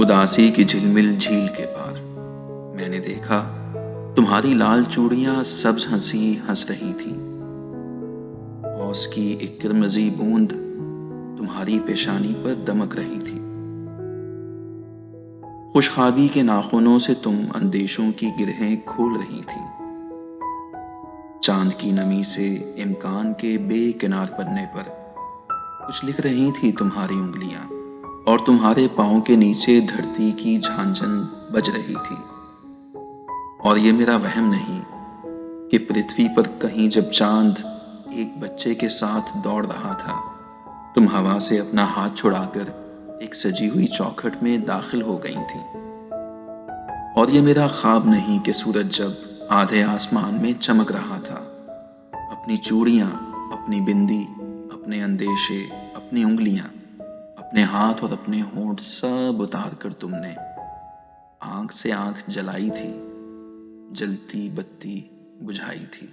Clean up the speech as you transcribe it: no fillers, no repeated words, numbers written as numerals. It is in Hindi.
उदासी की झिलमिल झील के पार मैंने देखा तुम्हारी लाल चूड़ियां सब्ज हंसी हंस रही थी। ओस की एक किरमजी बूंद तुम्हारी पेशानी पर दमक रही थी। खुशखाबी के नाखूनों से तुम अंदेशों की गिरहें खोल रही थी। चांद की नमी से इम्कान के बेकिनार पन्ने पर कुछ लिख रही थी तुम्हारी उंगलियां, और तुम्हारे पांव के नीचे धरती की झांझन बज रही थी। और ये मेरा वहम नहीं कि पृथ्वी पर कहीं जब चांद एक बच्चे के साथ दौड़ रहा था, तुम हवा से अपना हाथ छुड़ाकर एक सजी हुई चौखट में दाखिल हो गई थी। और ये मेरा ख्वाब नहीं कि सूरज जब आधे आसमान में चमक रहा था, अपनी चूड़ियां, अपनी बिंदी, अपने अंदेशे, अपनी उंगलियां, अपने हाथ और अपने होंठ सब उतार कर तुमने आंख से आंख जलाई थी, जलती बत्ती बुझाई थी।